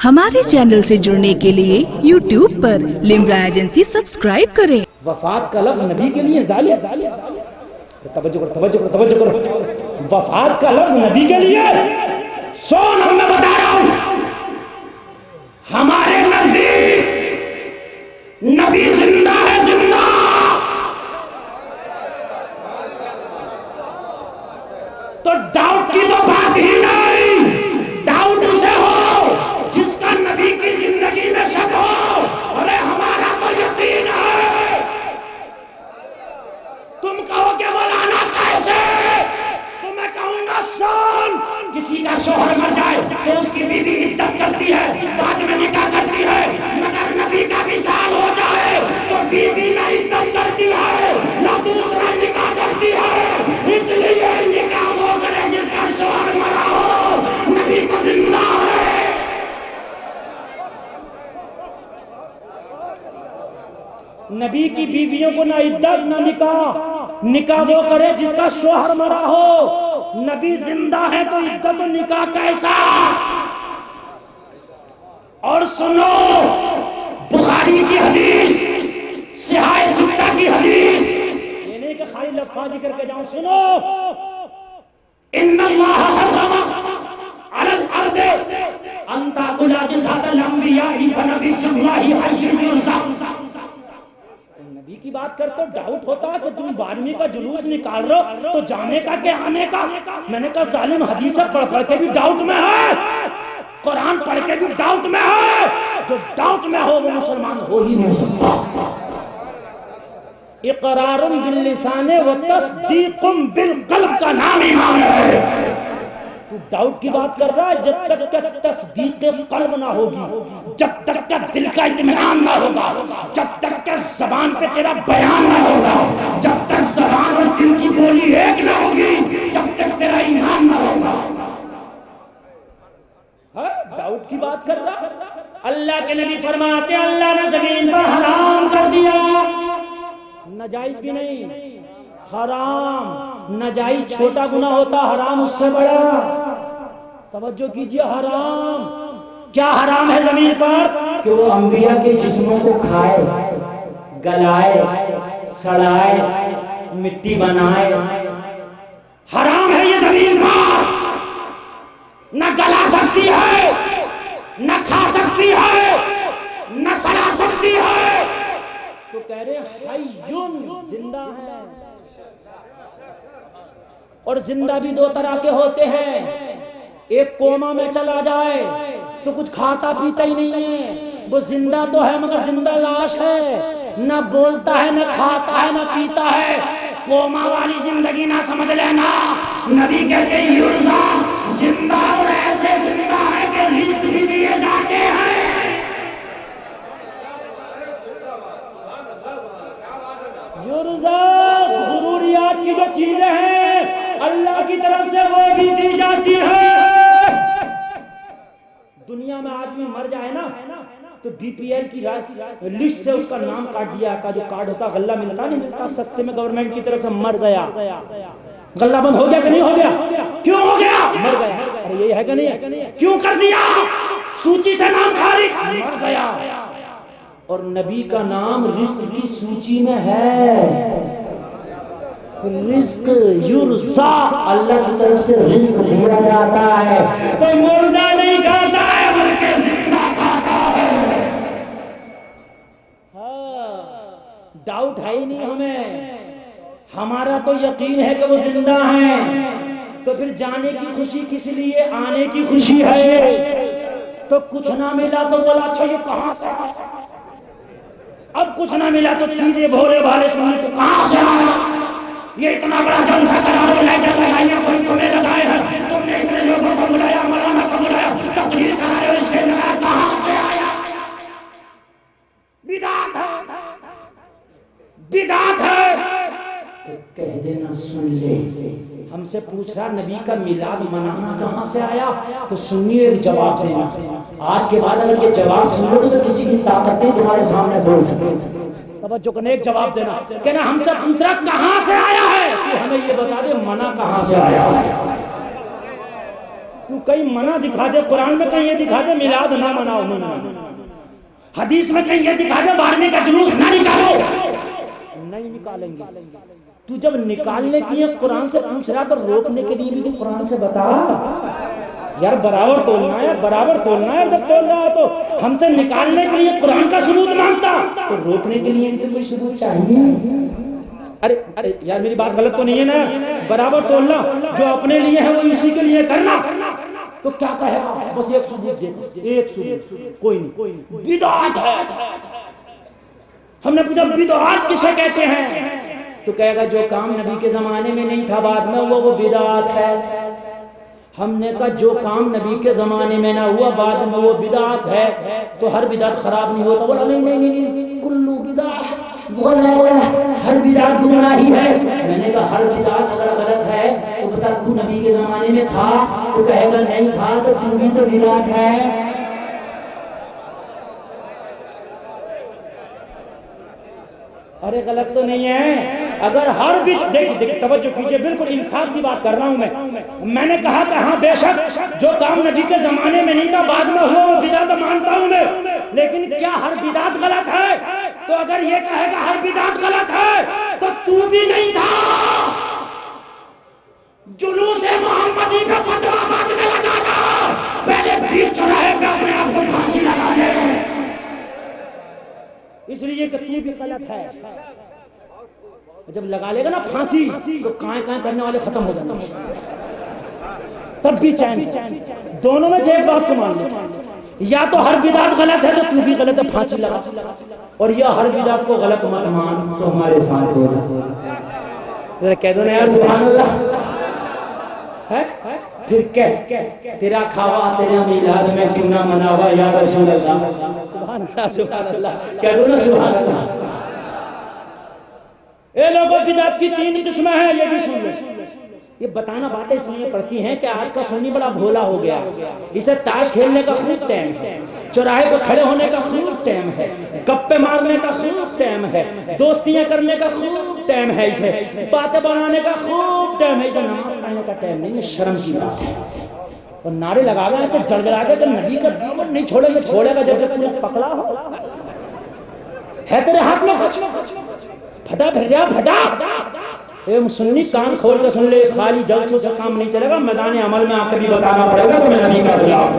हमारे चैनल से जुड़ने के लिए YouTube पर लिम्रा एजेंसी सब्सक्राइब करें। वफात का लफ्ज नबी के लिए तवज्जो करो। वफात का लफ्ज नबी के लिए सुन, हम मैं बता रहा हूं, हमारे नजदीक नबी जिंदा है, जिंदा। तो डाउट की तो बात ही नहीं। डाउट उसे हो जिसका नबी की जिंदगी में शक हो। अरे हमारा तो यकीन है। तुम कहो कि मौलाना कैसे, तो मैं कहूंगा सुन, किसी का शोहर मर जाए तो उसकी बीवी इज्जत करती है, बाद में निकाह करती है, मगर नबी का विशाल हो जाए तो बीवी ना इज्जत करती है ना दूसरा निकाह करती है। इसलिए निकाह वो करे जिसका शोहर मरा हो, नबी को जिंदा है। नबी की बीवियों को ना इज्जत ना निकाह। निकाह वो करे जिसका शोहर मरा हो। नबी जिंदा है तो इज्जत और निकाह कैसा। और सुनो, बुखारी की हदीस, सिहाह सित्ता की हदीस, ये नहीं कि खाली लफ्ज़ करके जाऊं। सुनो, इन्नल्लाह हर्रमा अलल अर्द अन ताकुला जिसातल अंबिया फनबियुल्लाहि हय्युन युरज़ा। नबी की बात करते हो, डाउट होता है कि तुम 12वीं का जुलूस निकाल रहे हो तो जाने का क्या आने का। मैंने कहा जालिम हदीस पढ़ के भी डाउट में है, कुरान पढ़ के भी डाउट में है। जो डाउट में हो वो मुसलमान हो ही नहीं सकता। इक़रारुम बिल लिसान व तस्दीकुम बिल क़ल्ब का नाम ईमान है। तू डाउट की बात कर रहा है, जब तक का तस्दीक क़ल्ब ना होगी, जब तक का दिल का इत्मीनान ना होगा, जब तक का ज़बान पे तेरा बयान ना होगा, जब तक ज़बान और दिल की बोली एक ना होगी, जब तक तेरा ईमान ना होगा। डाउट की बात कर रहा। अल्लाह के नबी फरमाते अल्लाह ने ज़मीन पर हराम कर दिया, नाजायज भी नहीं, हराम। नाजायज छोटा गुनाह होता, हराम उससे बड़ा। तवज्जो कीजिए, हराम क्या हराम है जमीन पर कि वो अंबिया के जिस्मों को खाए, गलाए, सड़ाए, मिट्टी बनाए। हराम है ये जमीन पर। न गला सकती है, न खा सकती है, न सड़ा सकती है। तो कह रहे हय्युन, जिंदा है। और जिंदा भी दो तरह के होते हैं। एक कोमा में चला जाए तो कुछ खाता पीता ही नहीं है, वो जिंदा तो है मगर जिंदा लाश है, न बोलता है, न खाता है, न पीता है। कोमा वाली जिंदगी ना समझ लेना। नबी कहते हैं युर्ज़ा, जिंदा और ऐसे जिंदा है कि रिस्क भी दिए जाते हैं। युर्ज़ा ज़रूरियात की जो चीजें हैं अल्लाह की तरफ से वो भी दी जाती है। दुनिया में आदमी मर जाए ना तो बीपीएल की लिस्ट से उसका नाम काट दिया का, जो कार्ड होता गल्ला मिलता नहीं मिलता सस्ते में गवर्नमेंट की तरफ से, मर गया। गल्ला बंद हो गया कि नहीं हो गया? क्यों हो गया? मर गया। अरे यही है कि नहीं? क्यों कर दिया? सूची से नाम खारिज, मर गया। और नबी का नाम रिस्क की सूची में है। रिस्क युर्ज़ा, अल्लाह की तरफ से रिस्क दिया जाता है। तो मुर्दा नहीं खाता है बल्कि जिंदा खाता है। डाउट है ही नहीं हमें। हमारा तो यकीन है कि वो जिंदा है। तो फिर जाने की खुशी किस लिए, आने की खुशी है। तो कुछ ना मिला तो बोला अच्छा ये कहां से, अब कुछ ना मिला तो सीधे भोले भाले सुने तो कहां से आया। ये इतना बड़ा जलसा करा रहे, लाइटर लगाइए, कोई तुम्हें लगाए हैं, तुमने इतने लोगों को बुलाया, मौलाना को बुलाया, तकरीर करा रहे हो, इसके लगाया, कहां से आया? बिदात है, बिदात है। तो कह देना सुन ले। हमसे पूछ रहा नबी का मिलाद मनाना कहां से आया, तो सुनिए एक जवाब देना। आज के बाद अगर ये जवाब सुन लो तो किसी की ताकत नहीं तुम्हारे सामने बोल सके। तवज्जो करने, एक जवाब देना। कहना हमसे पूछ रहा कहां से आया है, तो हमें ये बता दे मना कहां से आया है। तू कहीं मना दिखा दे, कुरान में कहीं ये दिखा दे मिलाद ना मनाओ, हदीस में कहीं ये दिखा दे 12वीं का जुलूस ना निकालो, नहीं निकालेंगे। तू जब निकालने की है कुरान से पूछ रहा तो रोकने के लिए भी तो कुरान से बता यार, बराबर तोलना है, बराबर तोलना है। जब तोल रहा है तो हमसे निकालने के लिए कुरान का सबूत मांगता, तो रोकने के लिए तो कोई सबूत चाहिए। अरे अरे यार मेरी बात गलत तो नहीं है ना, बराबर तोलना, जो अपने लिए है वो इसी के लिए करना। तो क्या कहेगा, बस एक सबूत दे, एक सबूत, कोई नहीं, बिदअत है। हमने पूछा बिदअत किसे कहते हैं, तो कहेगा जो काम नबी के जमाने में नहीं था बाद में वो बिदअत है। हमने कहा जो काम नबी के जमाने में ना हुआ बाद में वो बिदअत है, तो हर बिदअत खराब नहीं होता। बोला नहीं नहीं नहीं, कुल्लू बिदअत, हर बिदअत गुनाही है। मैंने कहा हर बिदअत अगर गलत है तो बता तू नबी के जमाने में था, तो कहेगा नहीं था, तो तू भी तो बिदअत है। अरे गलत तो नहीं है। अगर हर बीच देखिए तवज्जो कीजिए, बिल्कुल इंसाफ की बात कर रहा हूं मैंने कहा कि हाँ बेशक जो काम नबी के जमाने में नहीं था बाद में हुआ वो बिदअत मानता हूं मैं, लेकिन क्या हर बिदअत गलत है? तो अगर ये कहेगा हर बिदअत गलत है तो तू भी नहीं था। जुलूस मोहम्मदी का फतवा बाद में लगाना, पहले बीच चौराहे पे अपने आप को फांसी लगा ले, इसलिए कि तू भी गलत है। जब लगा लेगा ना फांसी तो काए काए करने वाले खत्म हो जाएंगे, तब भी चैन। दोनों में से एक बात को मान ले, या तो हर बिदअत गलत है तो तू भी गलत है, फांसी लगा, और या हर बिदअत को गलत मत मान तो हमारे साथ हो। जरा कह दो ना यार सुभान अल्लाह है। फिर कह तेरा खावा तेरे मिलाद में क्यों ना मनावा या रसूल अल्लाह, सुभान अल्लाह सुभान अल्लाह, कह दो ना सुभान अल्लाह। ये लोगों बिदअत की 3 किस्में हैं, ये भी सुन लो। ये बताना बातें इसलिए पड़ती हैं कि आज का सुन्नी बड़ा भोला हो गया, इसे ताश खेलने का खूब टाइम है, चौराहे पर खड़े होने का खूब टाइम है, गप्पे मारने का खूब टाइम है, दोस्तियां करने का खूब टाइम है, इसे बातें बनाने का खूब टाइम है, इसे नमाज पढ़ने का टाइम नहीं है। शर्म की बात है। और नारे लगा रहे हैं कि जड़गड़ा के कि नबी का दामन नहीं छोड़ेगा, छोड़ेगा जब तूने पकड़ा हो। है तेरे हाथ में कुछ, फटा भैया फटा। ए मुसन्नी कान खोल के सुन ले, खाली जलसों से काम नहीं चलेगा, मैदान अमल में आकर भी बताना पड़ेगा कि मैं नबी का गुलाम।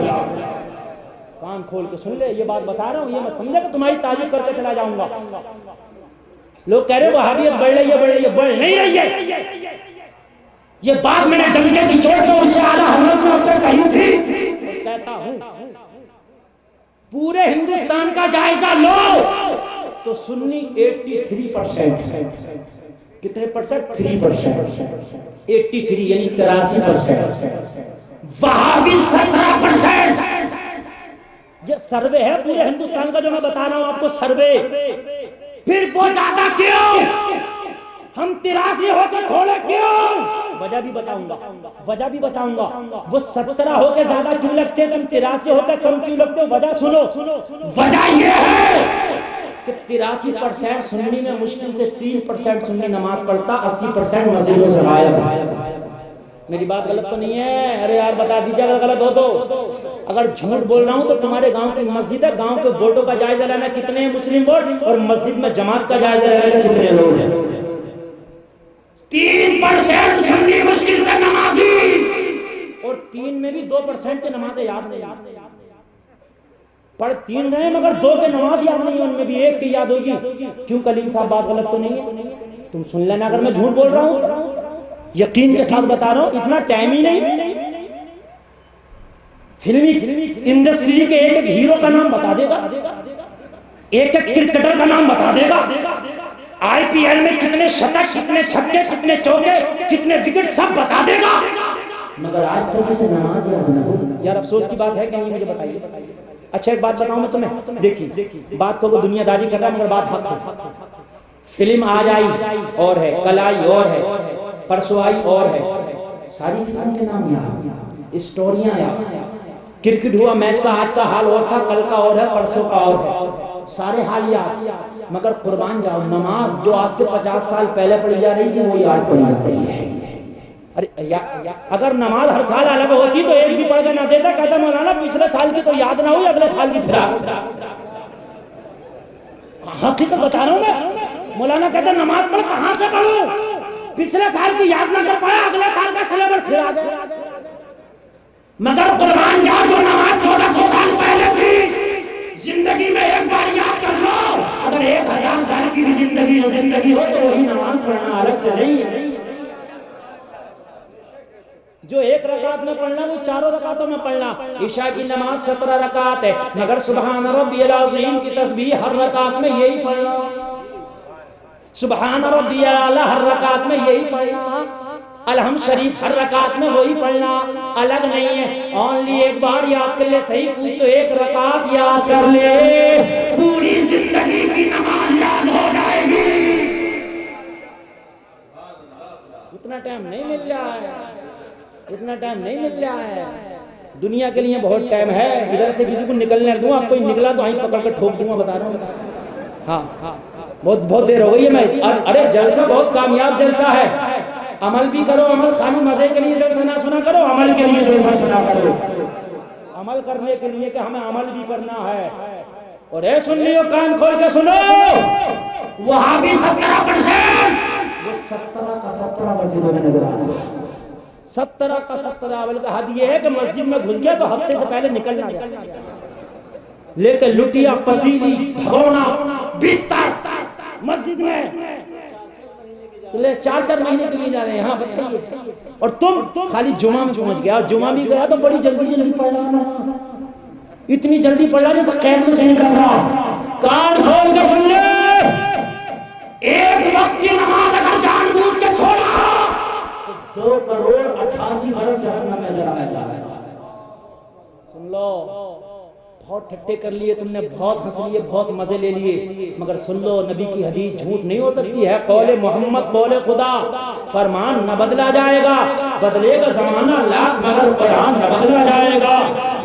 कान खोल के सुन ले, ये बात बता रहा हूँ, ये मैं समझा कि तुम्हारी तारीफ करके चला जाऊंगा। लोग कह रहे वहाबियत बढ़ रही है, बढ़ रही है, बढ़ नहीं रही है। ये बात मैंने डंडे की चोट पर उनसे आला हजरत से अब तक कही थी। कहता हूं पूरे हिंदुस्तान का जायजा लो तो सुन्नी 83% है। कितने परसेंट? 3%। 83 यानी 83%। वहाबी 17%। ये सर्वे है पूरे हिंदुस्तान का जो मैं बता रहा हूं आपको, सर्वे। फिर वो ज्यादा क्यों? हम 83 हो से थोड़े क्यों? वजह भी बताऊंगा, वजह भी बताऊंगा। वो 17 होकर ज्यादा क्यों लगते, तुम 83 होकर कम क्यों लगते हो? वजह सुनो। वजह ये है कि 83% सुन्नी में मुश्किल से 3% सुन्नी नमाज पढ़ता, 80% मस्जिदों से गायब। मेरी बात गलत तो नहीं है? अरे यार बता दीजिए अगर गलत हो तो। अगर झूठ बोल रहा हूं तो तुम्हारे गांव की मस्जिद है, गांव के वोटों का जायजा लेना कितने हैं मुस्लिम वोट, और मस्जिद में जमात का जायजा लेना कितने लोग हैं। 3% सुन्नी मुश्किल से नमाजी, और 3 में भी 2% की नमाजें याद नहीं। पढ़ 3 रहे मगर 2 के नमाज याद नहीं, उनमें भी 1 की याद होगी। क्यों कलीम साहब बात गलत तो नहीं है? तुम सुन लेना अगर मैं झूठ बोल रहा हूं, यकीन के साथ बता रहा हूं, इतना टाइम ही नहीं। फिल्मी इंडस्ट्री के एक हीरो का नाम बता देगा, एक क्रिकेटर का नाम बता देगा, IPL में कितने शतक, कितने छक्के, कितने चौके, कितने विकेट, सब बता देगा, मगर आज तक इसे नमाज याद नहीं। यार अफसोस की बात है कि नहीं, मुझे बताइए। अच्छा एक बात बताऊं मैं तुम्हें, देखिए बात को दुनियादारी कर रहा है मगर बात हक है। फिल्म आज आई और है, कल आई और है, परसों आई और है, सारी फिल्म के नाम याद, स्टोरियां याद। क्रिकेट हुआ, मैच का आज का हाल और था, कल का और है, परसों का और है, सारे हाल याद। मगर कुर्बान जाओ, नमाज जो आज से 50 साल पहले पढ़ी जा रही थी वो याद पड़ी जा रही है। अरे अगर नमाज हर साल अलग होती तो एक भी पढ़ के ना देता, कहता मौलाना पिछले साल की तो याद ना हुई, अगले साल की फिरा। हकीकत बता रहा हूं मैं। मौलाना कहता नमाज पढ़, कहां से पढ़ूं, पिछले साल की याद ना कर पाया, अगले साल का सिलेबस फिरा दे। मगर कुर्बान जाओ जो नमाज 1400 साल पहले थी, जिंदगी में एक बार याद कर लो। अगर 1000 साल की भी जिंदगी हो तो वही नमाज पढ़ना, अलग से नहीं है। जो एक रकात में पढ़ना वो चारों रकातों में पढ़ना। ईशा की नमाज 17 रकात है, मगर सुबहान रब्बियल अज़ीम की तस्बीह हर रकात में यही पढ़ना, सुबहान रब्बियल आला हर रकात में यही पढ़ना, अलहम्द शरीफ हर रकात में वही पढ़ना, अलग नहीं है। ओनली एक बार याद कर ले, सही पूछ तो एक रकात याद कर ले, पूरी जिंदगी की नमाज याद हो जाएगी। उतना टाइम नहीं मिल रहा है, इतना टाइम नहीं मिल रहा है। दुनिया के लिए बहुत टाइम है। इधर से किसी को निकलने दूंगा, कोई निकला तो वहीं पकड़ कर ठोक दूंगा, बता रहा हूँ। हाँ, बहुत देर हो गई है। मैं अरे जलसा बहुत कामयाब जलसा है। अमल भी करो, अमल खाली मजे के लिए जलसा ना सुना करो, अमल के लिए जलसा सुना करो। अमल करने के लिए कि हमें अमल भी करना है। और ऐ सुन लियो, कान खोल के सुनो, वहां भी 17%, वो 17 का 17% नजर आ रहा है। 17 का 17। बल्कि हद ये है कि मस्जिद में घुस गया तो हफ्ते से पहले निकलना जाए, लेकर लुटिया पतीली भगोना बिस्तर मस्जिद में तो ले 4-4 महीने के लिए जा रहे हैं। हाँ बताइए। और तुम खाली जुमा में पहुंच गया, जुमा भी गया तो बड़ी जल्दी पढ़ रहा, इतनी जल्दी पढ़ रहा जैसे कैद में से निकल रहा। कान खोल के सुन ले, एक वक्त की नमाज अगर जानबूझ के छोड़ा 2,88 बरस जहन्नम में जलाया। सुन लो, बहुत ठट्टे कर लिए तुमने, बहुत हंस लिए, बहुत मजे ले लिए, मगर सुन लो, नबी की हदीस झूठ नहीं हो सकती है। कौले मोहम्मद कौले खुदा, फरमान न बदला जाएगा, बदलेगा जमाना लाख मगर कुरान न बदला जाएगा।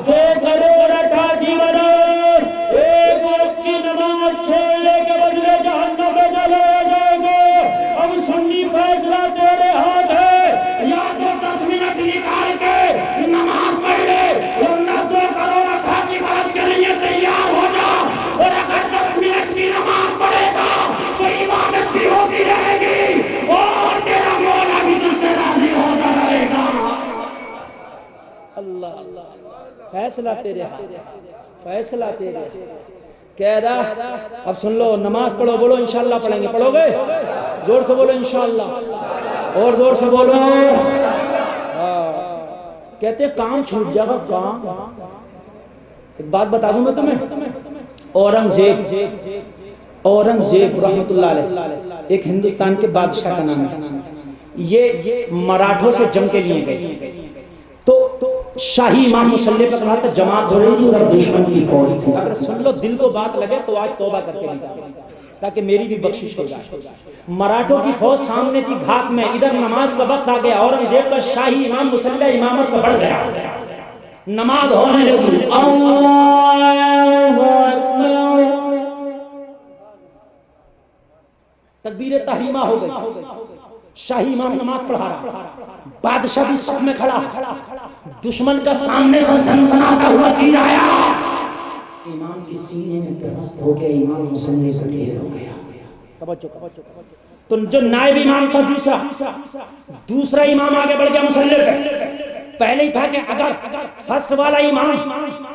2,88 बरस एक वक्त की नमाज छोड़ने के बदले जहन्नम में जलाया जाएगा। अब सुन्नी फैसला तेरे हाथ है, या तो 10 मिनट निकाल के नमाज पढ़ ले, वरना 2,88 बरस के लिए तैयार हो जा। और अगर 10 मिनट की नमाज पढ़ेगा तो इबादत भी होती रहेगी और तेरा मौला भी तुझसे राजी होता रहेगा। अल्लाह, फैसला तेरे हाथ, फैसला तेरे। कह रहा अब सुन लो, नमाज पढ़ो, बोलो इंशाल्लाह पढ़ेंगे। पढ़ोगे? जोर से बोलो इंशाल्लाह, और जोर से बोलो। कहते काम छूट जाएगा, काम। एक बात बता दूं मैं तुम्हें, औरंगजेब रहमतुल्लाह अलैह एक हिंदुस्तान के बादशाह का नाम है। ये मराठों से जंग के लिए गए तो शाही इमाम मुसल्ले पर खड़ा था, जमात हो रही थी और दुश्मन की फौज थी। अगर सुन लो, दिल को बात लगे तो आज तौबा करके निकलो, ताकि मेरी भी बख्शिश हो जाए। मराठों की फौज सामने थी घात में, इधर नमाज का वक्त आ गया, औरंगजेब का शाही इमाम मुसल्ला इमामत पर बढ़ गया, नमाज होने लगी। तकबीर तहरीमा हो गई, शाही इमाम नमाज पढ़ा रहा, बादशाह भी सब में खड़ा, दुश्मन का सामने से सनसनाता हुआ तीर आया, इमाम के सीने में प्रहस्त हो गया, इमाम मुसल्ले से ढेर हो गया। तो जो नायब इमाम था दूसरा इमाम आगे बढ़ गया मुसल्ले पे। पहले ही था कि अगर फर्स्ट वाला इमाम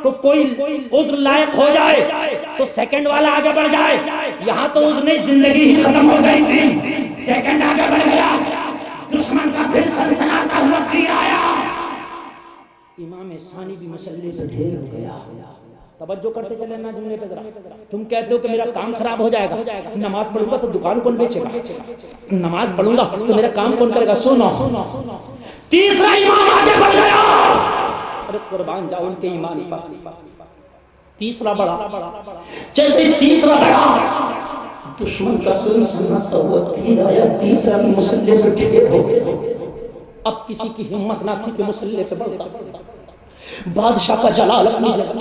को कोई उज्र लायक हो जाए तो सेकंड वाला आगे बढ़ जाए। यहाँ तो उज्र नहीं, जिंदगी ही खत्म हो गई थी। सेकंड आगे बढ़ गया, दुश्मन का फिर सनसनाता हुआ तीर आया, इमाम सानी भी मुसल्ले से ढेर हो गया। तवज्जो करते चले ना जुमले पे जरा। तुम कहते हो कि मेरा काम खराब हो जाएगा, नमाज पढ़ूंगा तो दुकान कौन बेचेगा, नमाज पढ़ूंगा तो मेरा काम कौन करेगा। सुनो, तीसरा इमाम आगे बढ़ गया, अरे कुर्बान जाओ उनके ईमान पर। तीसरा बड़ा, जैसे तीसरा बड़ा, दुश्मन का सनसनाता हुआ तीर आया, तीसरा भी मुसल्ले से ढेर हो गया। अब किसी की हिम्मत ना थी कि मुसल्ले पे बढ़ता। बादशाह का जलाल अपनी जगह,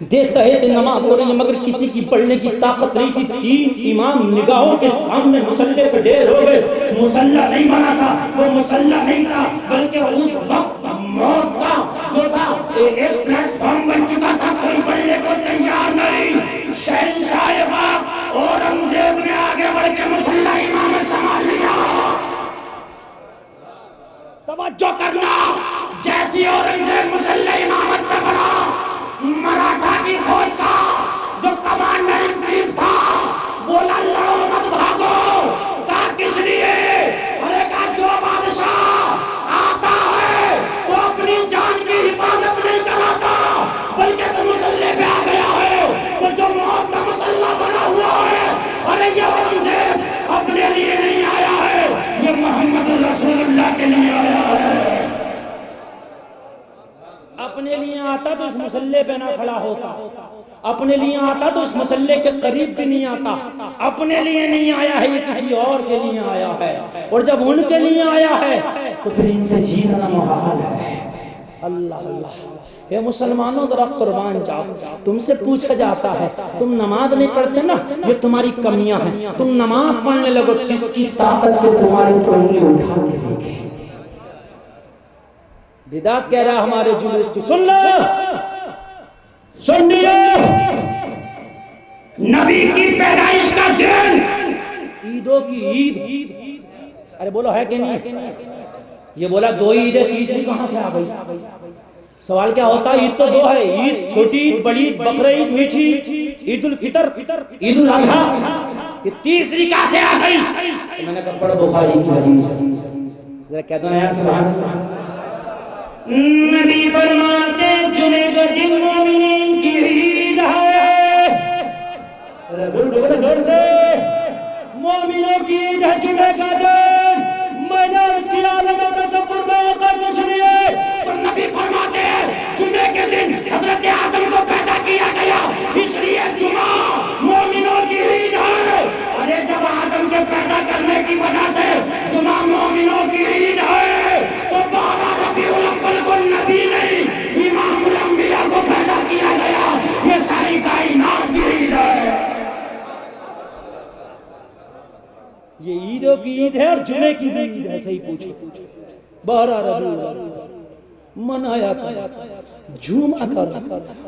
देख रहे थे नमाज हो रही है मगर किसी की पढ़ने की ताकत नहीं थी। 3 इमाम निगाहों के सामने मुसल्ले पे ढेर हो गए। मुसल्ला नहीं बना था, वो मुसल्ला नहीं था बल्कि उस वक्त मौत का जो था एक प्लेटफॉर्म बन चुका था। कोई पढ़ने को तैयार नहीं। शहंशाह औरंगजेब ने आगे बढ़ के मुसल्ला इमाम संभाल लिया। तवज्जो करना, जैसी औरंगजेब मुसल्ला इमामत पे बढ़ा, मराठा की फौज का जो कमांडर इन चीफ था बोला लड़ो मत भागो। कहा किस लिए? अरे कहा जो बादशाह आता है वो अपनी जान की हिफाजत नहीं कराता बल्कि तो मुसल्ले पे आ गया है तो जो मौत का मसल्ला बना हुआ है। अरे ये औरंगजेब अपने लिए नहीं आया है, ये मोहम्मद रसूलुल्लाह के लिए आया है। अपने लिए आता तो इस मुसल्ले पे ना खड़ा होता, अपने लिए आता तो इस मुसल्ले के करीब भी नहीं आता। अपने लिए नहीं आया है, ये किसी और के लिए आया है। और जब उनके लिए आया है तो फिर इनसे जीना मुहाल है। अल्लाह अल्लाह, ये मुसलमानों जरा कुर्बान जाओ। तुमसे पूछा जाता है तुम नमाज नहीं पढ़ते ना, ये तुम्हारी कमियां हैं। तुम नमाज पढ़ने लगो, किसकी ताकत के तुम्हारे ऊपर उंगली उठा के देखे। बिदात कह रहा हमारे जुलूस की, सुन लो सुनिए, नबी की पैदाइश का दिन, ईदों की ईद। अरे बोलो है कि नहीं? ये बोला 2 ईद है, तीसरी कहां से आ गई? सवाल क्या होता है? ईद तो 2 है, ईद छोटी ईद, बड़ी ईद, बकरीद, मीठी ईद उल फितर, ईद उल अजहा, ये तीसरी कहां से आ गई? तो मैंने कहा पढ़ो बुखारी की हदीस, जरा कह दो ना यार सुभान अल्लाह। नबी फरमाते जुमे का दिन मोमिनीन की ईद है। जोर से मोमिनों की ईद है जुमे का दिन। मैंने उसकी आलम में तसव्वुर में कर कुछ नहीं है। तो नबी फरमाते हैं जुमे के दिन हजरत आदम को पैदा किया गया, इसलिए जुमा मोमिनों की ईद है। अरे जब आदम के पैदा करने की वजह से जुमा मोमिनों की ईद है तो 12 रबीउल अव्वल को नबी नहीं इमामुल अंबिया को पैदा किया गया। ये सारी कायनात की ईद है। ये ईदों की ईद है और जुमे की भी ईद है। सही पूछो, 12 रबीउल मनाया कर, झूमा कर,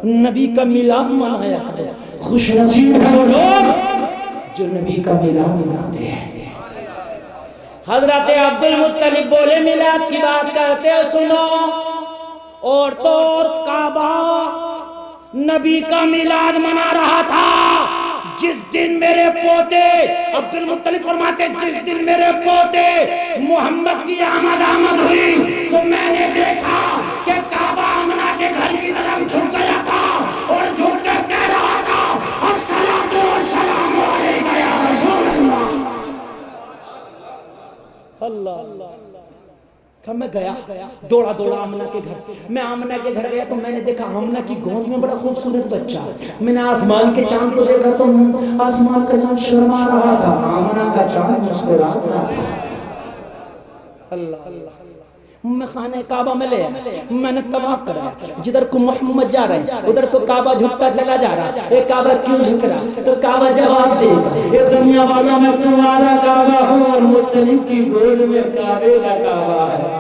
नबी का मिलाद मनाया कर। खुशनसीब है वो लोग जो नबी का मिलाद मनाते हैं। हजरत अब्दुल मुत्तलिब बोले मिलाद की बात करते हो सुनो, और तो और काबा नबी का मिलाद मना रहा था। जिस दिन मेरे पोते, अब्दुल मुत्तलिब फरमाते जिस दिन मेरे पोते मोहम्मद की आमद हुई तो मैंने देखा कि काबा आमना के घर की तरफ झुक गया था और झुक कर कह रहा था अस्सलातु वस्सलामु अलैका या रसूल अल्लाह। मैं गया दौड़ा आमना के घर। मैं आमना के घर गया तो मैंने देखा आमना की गोद में बड़ा खूबसूरत बच्चा। मैंने आसमान के चांद को देखा तो आसमान का चांद शर्मा रहा था, आमना का चांद मुस्कुरा रहा था। अल्लाह मैं खाने काबा में ले मैंने तवाफ कराया। जिधर को मोहम्मद जा रहे हैं उधर को काबा झुकता चला जा रहा है। काबा क्यों झुक रहा? तो काबा जवाब देगा, ये दुनिया वाला मैं तुम्हारा काबा हूँ और मुत्तलिब की गोद में काबे का काबा है।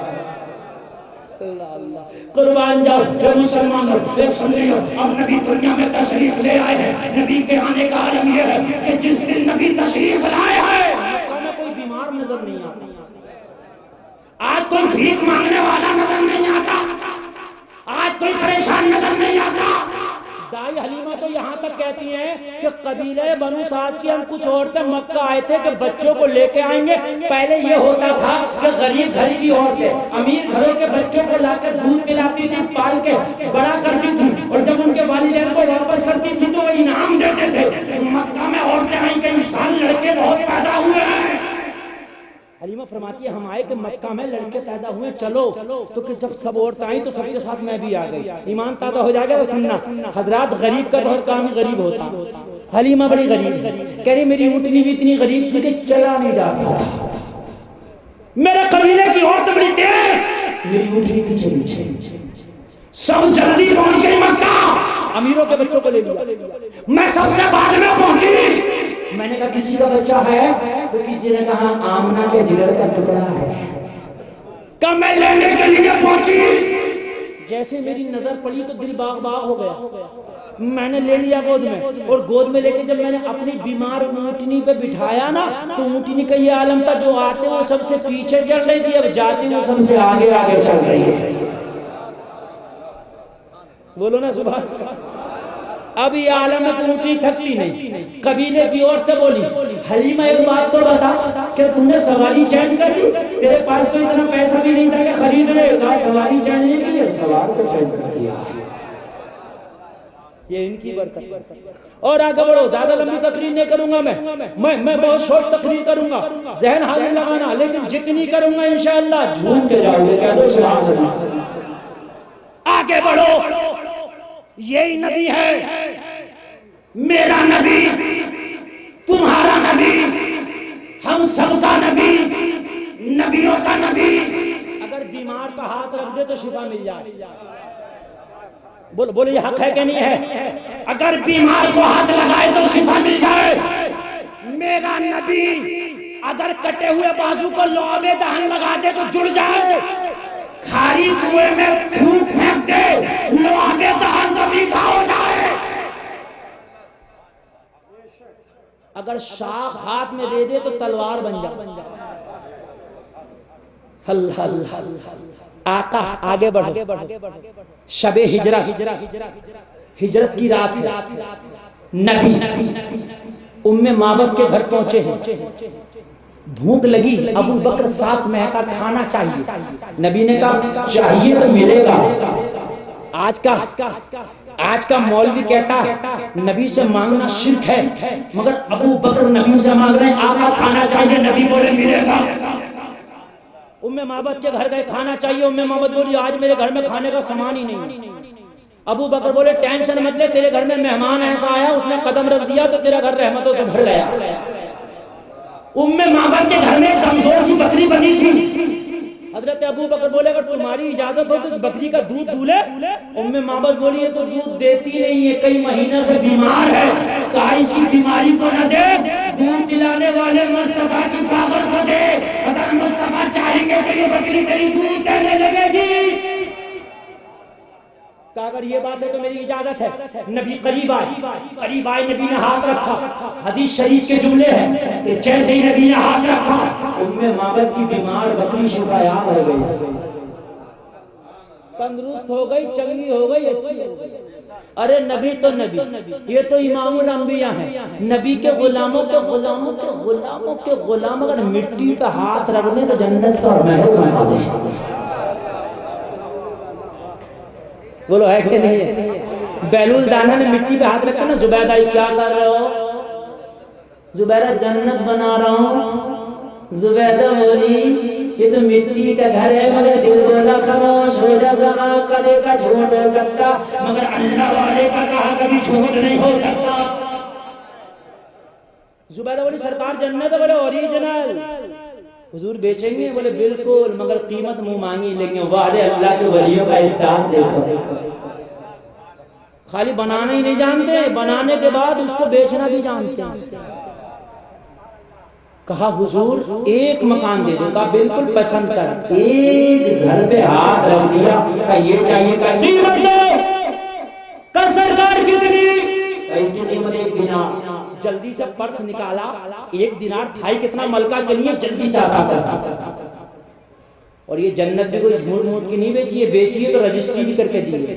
कुर्बान जाओ ये मुसलमानों, ये सुन लियो, अब नबी दुनिया में तशरीफ ले आए हैं। नबी के आने का आलम यह है कि जिस दिन नबी तशरीफ लाए हैं कोई बीमार नजर नहीं आता, आज कोई भीख मांगने वाला नजर नहीं आता, आज कोई परेशान नजर नहीं आता। दाई हलीमा तो यहाँ तक कहती हैं कि कबीले बनु साद की हम कुछ औरतें मक्का आए थे कि बच्चों को लेके आएंगे। पहले ये होता था कि गरीब घर की औरतें अमीर घरों के बच्चों को लाकर दूध पिलाती थी, पाल के बड़ा करती थी और जब उनके वालिदैन को वापस करती थी तो वो इनाम देते थे। मक्का में औरतें आई कि इस साल लड़के बहुत पैदा हुए हैं। हलीमा फरमाती है हम आए कि मक्का में लड़के पैदा हुए, चलो तो कि जब सब औरतें आई तो सबके साथ मैं भी आ गई। ईमान पैदा हो जाएगा तो सुनना हजरात, गरीब का बहुत काम गरीब होता। हलीमा बड़ी गरीब कह रही मेरी ऊँटनी भी इतनी गरीब थी कि चला नहीं जाता, मेरे कबीले की औरत बड़ी तेज, मेरी ऊँटनी भी चली। सब जल्दी पहुंच गई मक्का। अमीरों के बच्चों को ले लिया। मैं सबसे बाद में पहुंची। मैंने कहा किसी का बच्चा है? तो किसी ने कहा आमना के जिगर का टुकड़ा है। कब मैं लेने के लिए पहुंची, जैसे मेरी नजर पड़ी तो दिल बाग बाग हो गया। मैंने ले लिया गोद में, और गोद में लेके जब मैंने अपनी बीमार ऊँटनी पे बिठाया ना, तो ऊँटनी का ये आलम था, जो आते वो सबसे पीछे चल रही थी, अब जाती वो सबसे आगे आगे चल रही है। बोलो ना सुभाष। अब ये आलम में तो ऊँटनी थकती नहीं। कबीले की औरतें बोली, हलीमा एक बात तो बता, क्या तुमने सवारी चेंज कर दी? तेरे पास तो इतना पैसा भी नहीं था कि खरीद ले, सवारी चेंज नहीं की, सवार को चेंज कर दिया। ये इनकी बरकत। और आगे बढ़ो, ज्यादा लंबी तकरीर नहीं करूंगा मैं बहुत शॉर्ट तकरीर करूंगा। जहन हाजिर लगाना, लेकिन जितनी करूंगा इंशाअल्लाह झूम के जाओगे। कह दो सुभान अल्लाह। आगे बढ़ो, यही नबी है, मेरा नबी, तुम्हारा नबी, हम सबका नबी, नबियों का नबी। अगर बीमार का हाथ रख दे तो शिफा मिल जाए। बोलो ये हक है कि नहीं है? अगर बीमार को हाथ लगाए तो शिफा मिल जाए। मेरा नबी अगर कटे हुए बाजू को लोहे दहन लगा दे तो जुड़ जाए। खारी कुएं में खून फेंक दे, लोहे दहन कभी का हो जाए। अगर शाख हाथ में दे दे तो तलवार बन जाए। हल हल हल आका आगे बढ़ो। शबे हिजरत की रात, नबी उम्मे माबद के घर पहुंचे हैं। भूख लगी, अबू बकर साथ महका खाना चाहिए। नबी ने कहा चाहिए तो मिलेगा। आज का मौलवी कहता है नबी से मांगना शिर्क है, मगर अबू बकर नबी से मांग रहे हैं आका खाना चाहिए। नबी बोले मिलेगा। उम्मे माबद के घर गए, खाना चाहिए। उम्मे माबद बोली आज मेरे घर में खाने का सामान ही नहीं। अबू बकर बोले टेंशन मत ले, तेरे घर में मेहमान ऐसा आया, उसने कदम रख दिया तो तेरा घर रहमतों से भर गया। उम्मे माबद के घर में कमजोर सी बकरी बनी थी। हजरत अबू बकर बोले अगर तुम्हारी इजाजत हो तो इस बकरी का दूध दूले। उम्मे माबद बोली ये तो दूध देती नहीं है, कई महीने से बीमार है। कहा इसकी बीमारी को न दे, दूध पिलाने वाले मुस्तफा की पावर को दे। अगर मुस्तफा चाहेंगे तो ये बकरी तेरी दूध देने लगेगी। अगर ये बात है तो मेरी इजाजत है। नबी करीब आए, नबी ने हाथ रखा। हदीस शरीफ के जुमले हैं कि जैसे ही नबी ने हाथ रखा, उम्मे माबद की बीमार बकरी शिफायाब हो गई, तंदुरुस्त हो गई, चंगी हो गई, अच्छी हो गई। अरे नबी तो नबी, ये तो इमामुल अंबिया है। नबी के गुलामों के गुलाम अगर मिट्टी पे हाथ रख दे तो जन्नत का महल बना दे। बोलो है कि नहीं है? बैलुल दाना ने मिट्टी पे हाथ रखा ना, जुबैदा क्या कर रहे हो? जुबैदा जन्नत बना रहा हूँ। जुबैदा बोली ये तो मिट्टी का घर है, मगर दिल बोला खामोश हो जा, कभी का झूठ हो सकता, मगर अल्लाह वाले का कहा कभी झूठ नहीं हो सकता। जुबैदा बोली सरकार जन्नत है, बोले ओरिजिनल। हुजूर बेचेंगे? बोले बिल्कुल, मगर कीमत मुंह मांगी। लेकिन वाले अल्लाह के वलियों का इस्ताद देखो, खाली बनाना ही नहीं जानते, बनाने के बाद उसको बेचना भी जानते हैं। कहा हुजूर एक मकान दे दो। कहा बिल्कुल पसंद कर। एक घर पे हाथ रख दिया, कहा ये चाहिए, कहा कीमत दो। कहा सरकार कितनी? इसकी कीमत 1 दिनार। जल्दी से पर्स निकाला, 1 दिनार था ही कितना मलका के लिए, जल्दी से आता। और ये जन्नत भी कोई झूठ मूठ की नहीं बेची है, बेची है तो रजिस्ट्री भी करके दी है।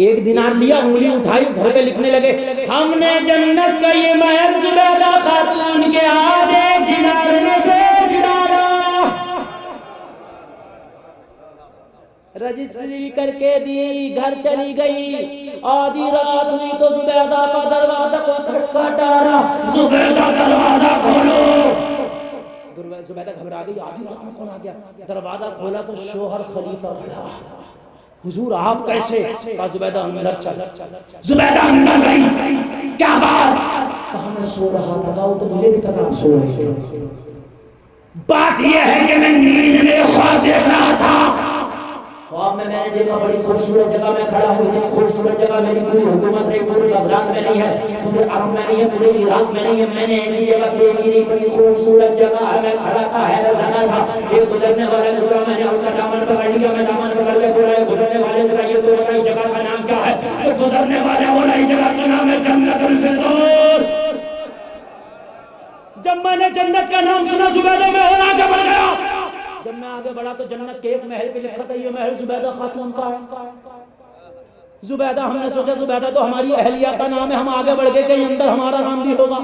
1 दिनार लिया, उंगली उठाई, घर पे लिखने लगे हमने जन्नत का ये महल जुबैदा खातून के हाथ 1 दिनार में बेच डाला। रजिस्ट्री करके दी, घर चली गई। आधी रात हुई तो जुबैदा का दरवाजा को खटखटा रहा। जुबैदा दरवाजा खोलो। जुबैदा घबरा गई, आधी रात में कौन आ गया? दरवाजा खोला तो शोहर खलीफा खड़ा। हुजूर आप कैसे? कहा जुबैदा अंदर चल। जुबैदा अंदर गई। क्या बात? कहा मैं सो रहा था, तो मुझे भी पता आप सो रहे थे। बात यह है कि मैं नींद में ख्वाब देख रहा था। ख्वाब में मैंने देखा बड़ी खूबसूरत जगह में खड़ा हूँ, इतनी खूबसूरत जगह मेरी पूरी हुकूमत नहीं, पूरे बगदाद में नहीं है, पूरे अरब में नहीं है, पूरे इराक में नहीं है, मैंने ऐसी जगह देखी नहीं, बड़ी खूबसूरत जगह है। मैं खड़ा था, हैरत ज़दा था। एक गुजरने वाला गुजरा, मैंने उसका दामन पकड़ लिया, मैं दामन पकड़ के बोला गुजरने वाले जरा ये तो बताइए जगह का नाम क्या है? तो गुजरने वाले बोला इस जगह का नाम है जन्नतुल फिरदौस। जब मैंने जन्नत का नाम सुना जुबैदा में और आगे बढ़ गया। जब मैं आगे बढ़ा तो जन्नत के एक महल पे लिखा था ये महल जुबैदा खातून का है। जुबैदा, हमने सोचा जुबैदा तो हमारी अहलिया का नाम है, हम आगे बढ़ गए कहीं अंदर हमारा नाम भी होगा।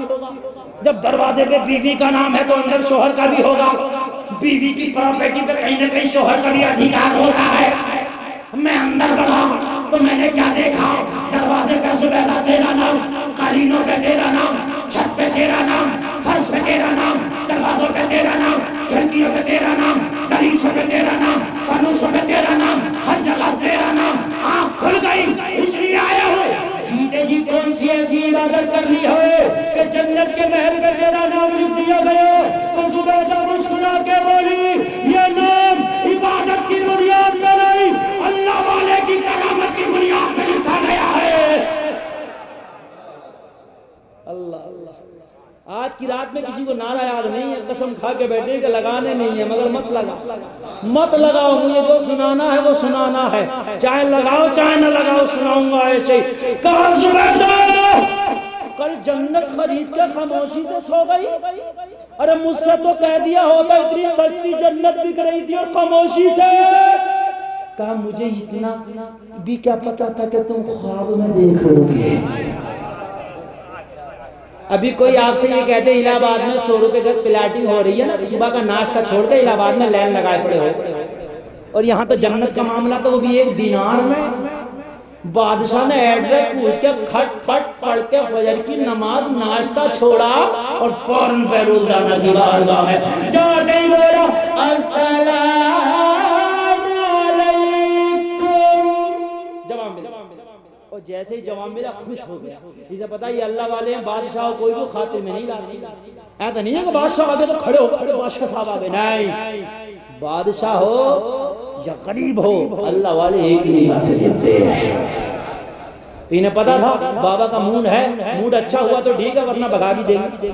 जब दरवाजे पे बीवी का नाम है तो अंदर शोहर का भी होगा। बीवी की प्रॉपर्टी पे कहीं ना कहीं शोहर का भी अधिकार होता है। मैं अंदर बढ़ा तो मैंने क्या देखा? दरवाजे पे जुबैदा तेरा नाम, कालीनों पे तेरा नाम, छत पे तेरा नाम, फर्श पे तेरा नाम, दरवाजों पे तेरा नाम, खिड़कियों पे तेरा नाम, दरीचों पे तेरा नाम, फानुसों पे तेरा नाम, हर जगह तेरा नाम। आँख खुल गई, इसलिए आया हूँ। जीते जी कौन सी ऐसी इबादत करनी है कि जन्नत के महल पे तेरा नाम लिख दिया गया? तो जुबैदा मुस्कुरा के बोली ये नाम इबादत की बुनियाद में नहीं, अल्लाह वाले की करामत की बुनियाद में लिखा गया है। अल्लाह अल्लाह। आज की रात में किसी को नारा याद नहीं है, कसम खा के बैठे कि लगाने नहीं है, मगर मत लगाओ। मुझे जो सुनाना है वो सुनाना है, चाहे लगाओ चाहे न लगाओ, सुनाऊंगा ऐसे ही। कहा जुबैदा कल जन्नत खरीद के खामोशी से सो गई? अरे मुझसे तो कह दिया होता, इतनी सस्ती जन्नत बिक रही थी और खामोशी से। कहा मुझे इतना भी क्या पता था कि तुम ख्वाब में देख रहोगे। अभी कोई आपसे ये कहते इलाहाबाद में 100 रुपए गज प्लाटिंग हो रही है ना, सुबह का नाश्ता छोड़ के इलाहाबाद में लाइन लगाए पड़े हो, और यहाँ तो जन्नत का मामला तो वो भी 1 दिनार में। बादशाह ने एड्रेस पूछ के खट खट पढ़ के फजर की नमाज नाश्ता छोड़ा और फौरन बैरुल्लाह की बारगाह में जाते ही बोला अस्सलाम और जैसे ही जवाब मिला खुश हो गया। इसे पता ये अल्लाह वाले हैं, बादशाह कोई भी खातिर में नहीं लाते। ऐसा नहीं है कि बादशाह आगे तो खड़े हो बादशाह साहब आगे, नहीं, बादशाह हो या गरीब हो अल्लाह वाले एक ही निगाह से देखते हैं। इन्हें पता था बाबा का मूड है, मूड अच्छा हुआ तो ठीक है वरना भगा भी देंगे।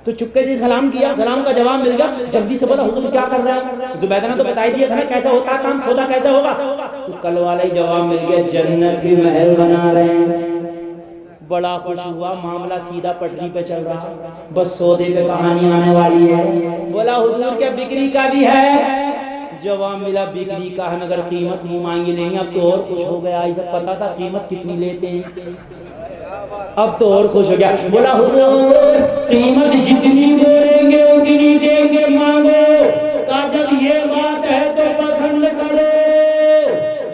तो चुपके से सलाम किया, सलाम का जवाब मिल गया, जल्दी से बोला हुजूर क्या कर रहा है? जुबैदा ने तो बता दिया था ना कैसा होता है काम, सौदा कैसे होगा। तो कल वाला ही जवाब मिल गया, जन्नत की महल बना रहे हैं। बड़ा खुश हुआ, मामला सीधा पटरी पे चल रहा, बस सौदे पे कहानी आने वाली है। बोला हुजूर क्या बिक्री का भी है? जवाब मिला बिक्री का है मगर कीमत नहीं मांगी नहीं। अब तो और खुश हो गया, इसे पता था कीमत कितनी लेते हैं, अब तो और खुश हो गया। बोला हुजूर कीमत जितनी बोलेंगे उतनी देंगे, मांगो। कहा जब ये बात है तो पसंद करो।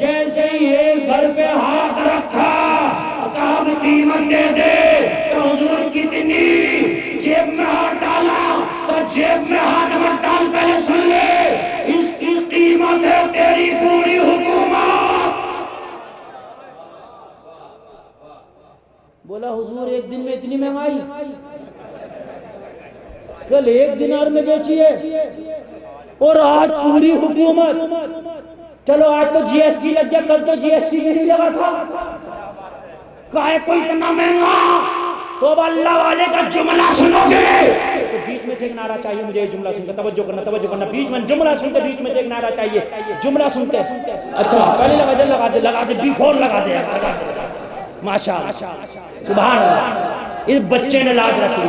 जैसे ही एक घर पे हाथ रखा, कहा अब कीमत दे दे। तो हुजूर कितनी? जेब में हाथ डाला तो जेब में हाथ मत डाल, पहले सुन ले इसकी कीमत है तेरी पूरी हुकूमत। बोला हुजूर 1 दिन में इतनी महंगाई? कल 1 दिनार में बेची है और आज पूरी हुकूमत। चलो आज तो जीएसटी लग गया, कल तो जीएसटी भी नहीं लगा था। काहे को इतना महंगा? तो अब अल्लाह वाले का जुमला सुनोगे तो बीच में से एक नारा चाहिए मुझे। जुमला सुनकर तवज्जो करना, बीच में जुमला सुनकर बीच में से एक नारा चाहिए। जुमला सुनते अच्छा पहले लगा दे बिफोर लगा दे माशाअल्लाह सुभान अल्लाह। इस बच्चे ने लाज रख ली,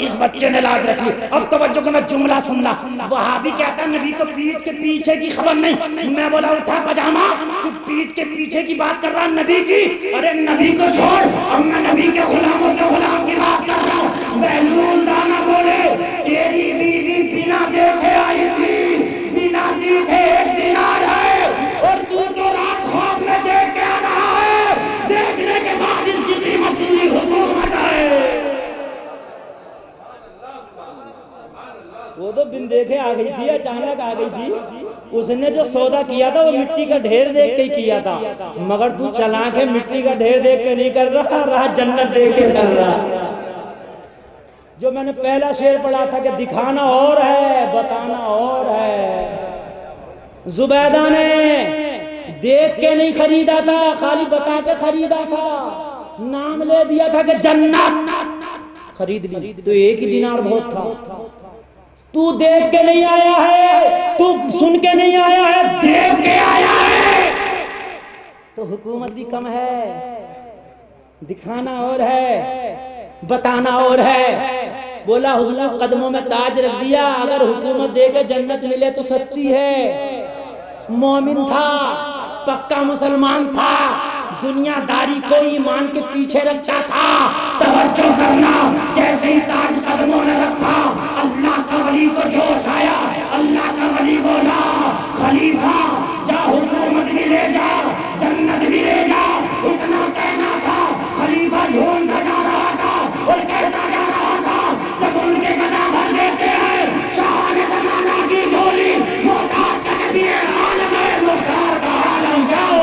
इस बच्चे ने लाज रख ली। अब तवज्जो करना, जुमला सुनना। वहां भी कहता है नबी को पीठ के पीछे की खबर नहीं। मैं बोला उठा पजामा, तू पीठ के पीछे की बात कर रहा नबी की? अरे नबी को छोड़, अब मैं नबी के गुलामों के गुलाम की बात कर रहा हूँ। बहलूल दाना बोले तेरी बीवी बिना देखे आई थी, बिना देखे 1 दिनार है और तू तो रात ख्वाब में देख के आ रहा है, देखने के बाद इसकी कीमत पूरी हुकूमत है। वो तो बिन देखे आ गई थी, अचानक आ गई थी। उसने जो सौदा किया था वो मिट्टी का ढेर देख के ही किया था, मगर तू चला के मिट्टी का ढेर देख के नहीं कर रहा, जन्नत देख के कर रहा। जो मैंने पहला शेर पढ़ा था कि दिखाना और है बताना और है। जुबैदा ने देख के नहीं खरीदा था, खाली बता के खरीदा था, नाम ले दिया था कि जन्नत, खरीद ली। तो एक ही दिनार बहुत था। तू देख के नहीं आया है, तू सुन के नहीं आया है, देख के आया है। तो हुकूमत भी कम है, दिखाना और है, बताना और है। बोला हुजूर कदमों में ताज रख दिया, अगर हुकूमत दे के जन्नत मिले तो सस्ती है। मोमिन था, पक्का मुसलमान था, दुनियादारी को ईमान के पीछे रखता था। तवज्जो करना, जैसे ही ताज कदमों में रखा, अल्लाह का वली को जोश आया। अल्लाह का वली बोला, खलीफा जा हुकूमत भी ले जा, जन्नत भी ले जा। इतना कहना था, खलीफा ढूंढता जा रहा था और कहता जा रहा था। जब उनके गदा भर देते हैं शाह ने ज़माना की झोली, मोहताज का नबी आलम है, मुख्तार का आलम क्या हो।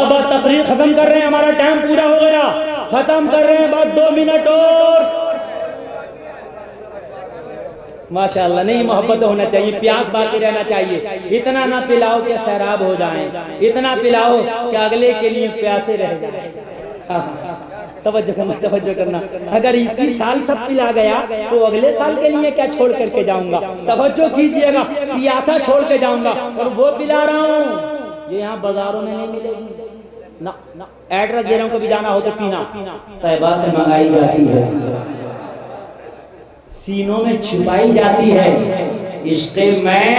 बस तकरीर खत्म कर रहे हैं, हमारा टाइम पूरा हो गया, खत्म कर रहे हैं, बस 2 मिनट और। माशाअल्लाह, नहीं मोहब्बत होना चाहिए, प्यास बाकी रहना चाहिए। इतना ना पिलाओ कि सैराब हो जाएं, इतना पिलाओ कि अगले के लिए प्यासे रह जाएं। तवज्जो करना, तवज्जो करना। अगर इसी साल सब पिला गया तो अगले साल के लिए क्या छोड़ करके जाऊंगा। तवज्जो कीजिएगा, प्यासा छोड़ के जाऊंगा और वो पिला रहा हूँ ये यहाँ बाजारों में नहीं मिलेगी ना। एड्रेस दे रहा हूँ, कभी जाना हो तो पीना। तैयबा से मंगाई जाती है, सीनों में छुपाई जाती है। इश्क़े में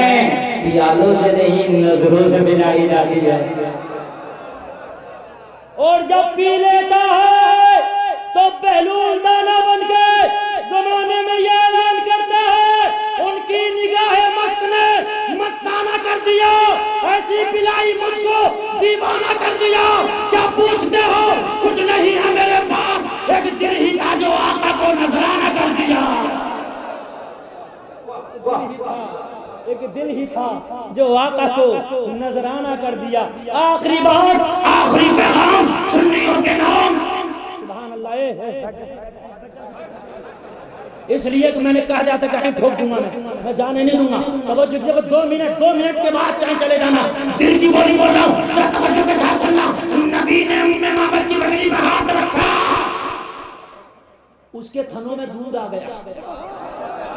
प्यालों से नहीं, नजरों से मिलाई जाती है। और जब पी लेता है तो पहलू दाना बन के जमाने में ये ऐलान करता है, उनकी निगाहे मस्त ने मस्ताना कर दिया, ऐसी पिलाई मुझको दीवाना कर दिया। क्या पूछते हो, कुछ नहीं है मेरे पास, एक दिल ही था जो आका को नजराना कर दिया। एक दिल ही था जो आका को नजराना कर दिया। आखिरी बात, आखिरी पैगाम सुन्नियों के नाम। सुभान अल्लाह। इसलिए तो मैंने कहा था कहीं ठोक दूंगा, मैं जाने नहीं दूंगा। तवज्जो कीजिए, 2 मिनट के बाद चाहे चले जाना। दिल की बोली बोल रहा हूँ, तवज्जो के साथ सुनना। नबी ने उम्मे माबद की बगली में हाथ रखा, उसके थनों में दूध आ गया।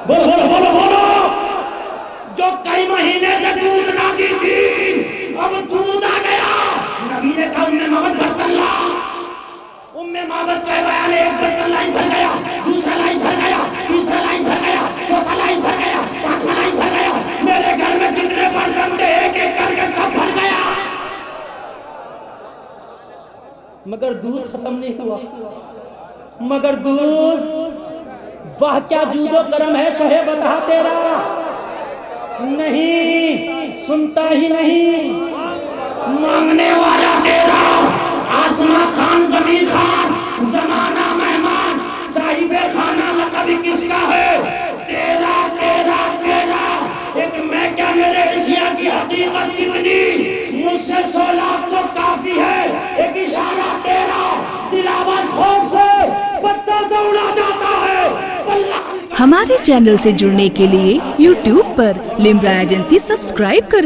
बोलो बोलो बोलो बोलो। जो कई महीने से दूध ना दी थी, अब दूध आ गया। नबी ने कहा उम्मे माबद बर्तन ला। उम्मे माबद का बयान, एक बर्तन लाइन भर गया, दूसरा लाइन भर गया, तीसरा लाइन भर गया, चौथा लाइन भर गया, पांचवा लाइन भर गया। मेरे घर में जितने बर्तन थे एक एक करके सब भर गया, मगर दूध खत्म नहीं हुआ। मगर दूध, वाह क्या जूदो करम है शहे बता तेरा। नहीं सुनता ही नहीं, मांगने वाला तेरा। आसमां खान, जमीन खान, जमाना मेहमान, साहिबे खाना लक़ब किसका है? तेरा तेरा तेरा। एक मैं क्या, मेरे एशिया की हकीकत कितनी, मुझसे 100 लाख तो काफी है। एक इशारा तेरा, दिलावास खौफ से पत्ता से उड़ा जाता है। हमारे चैनल से जुड़ने के लिए YouTube पर लिम्रा एजेंसी सब्सक्राइब करें।